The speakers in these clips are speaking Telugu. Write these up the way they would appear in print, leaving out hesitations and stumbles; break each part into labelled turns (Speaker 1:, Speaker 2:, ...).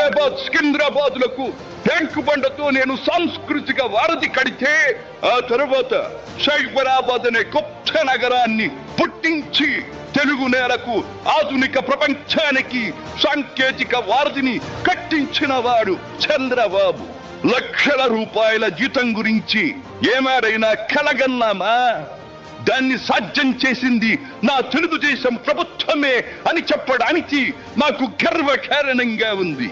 Speaker 1: హైదరాబాద్ సికింద్రాబాద్లకు ట్యాంకు బండతో నేను సాంస్కృతిక వారధి కడితే, ఆ తర్వాత సైబరాబాద్ అనే కొత్త నగరాన్ని పుట్టించి తెలుగు నేలకు ఆధునిక ప్రపంచానికి సాంకేతిక వారధిని కట్టించిన వాడు చంద్రబాబు. లక్షల రూపాయల జీతం గురించి ఏమారైనా కలగన్నామా? దాన్ని సాధ్యం చేసింది నా తెలుగుదేశం ప్రభుత్వమే అని చెప్పడానికి నాకు గర్వకారణంగా ఉంది.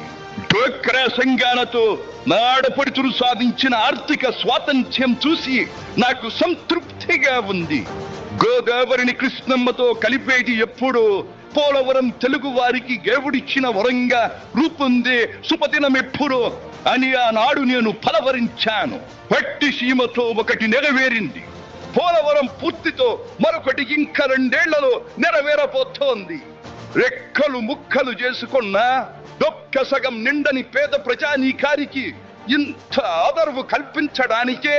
Speaker 1: డ్వాక్రా సంఘాలతో నా ఆడపడుచులు సాధించిన ఆర్థిక స్వాతంత్ర్యం చూసి నాకు సంతృప్తిగా ఉంది. గోదావరిని కృష్ణమ్మతో కలిపేది ఎప్పుడో పోలవరం తెలుగు వారికి దేవుడిచ్చిన వరంగా రూపొందే శుభదినం ఎప్పుడో అని ఆనాడు నేను పలవరించాను. పట్టిసీమతో ఒకటి నెరవేరింది. పోలవరం పూర్తితో మరొకటి ఇంకా 2 ఏళ్లలో నెరవేరబోతోంది. రెక్కలు ముక్కలు చేసుకున్న డొక్క సగం నిండని పేద ప్రజానీకారికి ఇంత ఆదరవు కల్పించడానికే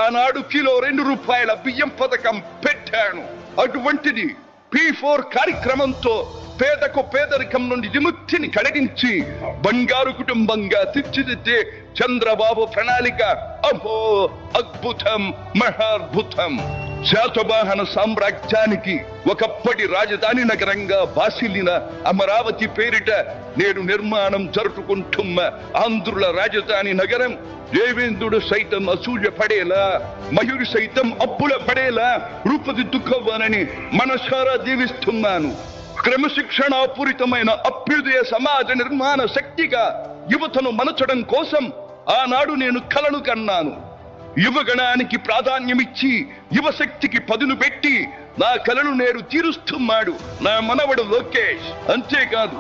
Speaker 1: ఆనాడు కిలో 2 రూపాయల బియ్యం పథకం పెట్టాను. అటువంటిది P4 కార్యక్రమంతో పేదకు పేదరికం నుండి విముక్తిని కలిగించి బంగారు కుటుంబంగా తీర్చిదిద్దే చంద్రబాబు ప్రణాళిక అహో అద్భుతం, మహాద్భుతం. శాతవాహన సామ్రాజ్యానికి ఒకప్పటి రాజధాని నగరంగా బాసిల్లిన అమరావతి పేరిట నేడు నిర్మాణం జరుపుకుంటున్న ఆంధ్రుల రాజధాని నగరం దేవేంద్రుడు సైతం అసూయ పడేలా, మయూరి సైతం అప్పుల పడేలా రూపుదిద్దుకోవాలని మనసారా దీవిస్తున్నాను. క్రమశిక్షణాపూరితమైన అభ్యుదయ సమాజ నిర్మాణ శక్తిగా యువతను మలచడం కోసం ఆనాడు నేను కలను కన్నాను. యువగణానికి ప్రాధాన్యమిచ్చి యువశక్తికి పదును పెట్టి నా కలను నేడు తీరుస్తున్నాడు నా మనవడు లోకేష్. అంతేకాదు,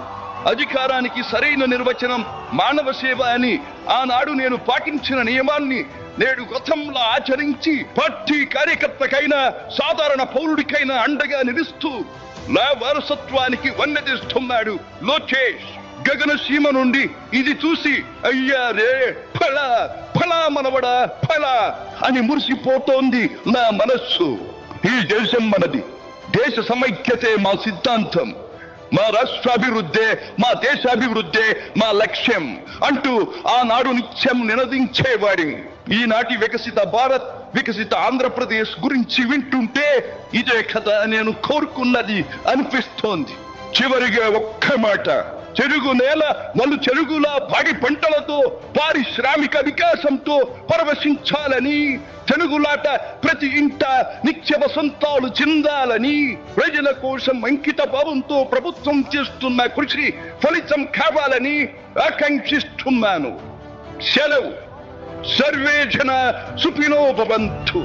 Speaker 1: అధికారానికి సరైన నిర్వచనం మానవ సేవ అని ఆనాడు నేను పాటించిన నియమాన్ని నేడు గతంలో ఆచరించి పార్టీ కార్యకర్తకైనా సాధారణ పౌరుడికైనా అండగా నిలుస్తూ నా వారసత్వానికి వన్నెదిస్తున్నాడు లోకేష్. గగనసీమ నుండి ఇది చూసి అయ్యారే ఫలా ఫలా మనవడా ఫలా అని మురిసిపోతోంది నా మనస్సు. ఈ దేశం మనది, దేశ సమైక్యతే మా సిద్ధాంతం, మా రాష్ట్రాభివృద్ధే మా దేశాభివృద్ధే మా లక్ష్యం అంటూ ఆనాడు నిత్యం నినదించేవాడి. ఈనాటి వికసిత భారత్, వికసిత ఆంధ్రప్రదేశ్ గురించి వింటుంటే ఇదే కదా నేను కోరుకున్నది అనిపిస్తోంది. చివరిగా ఒక్క మాట, చెరుగు నేల నలు చెరుగుల పాడి పంటలతో పారిశ్రామిక వికాసంతో పరవశించాలని, తెలుగులాట ప్రతి ఇంట నిత్య వసంతాలు చెందాలని, ప్రజల కోసం అంకిత భావంతో ప్రభుత్వం చేస్తున్న కృషి ఫలితం కావాలని ఆకాంక్షిస్తున్నాను. సెలవు. సర్వే జన సుఖినో భవంతు.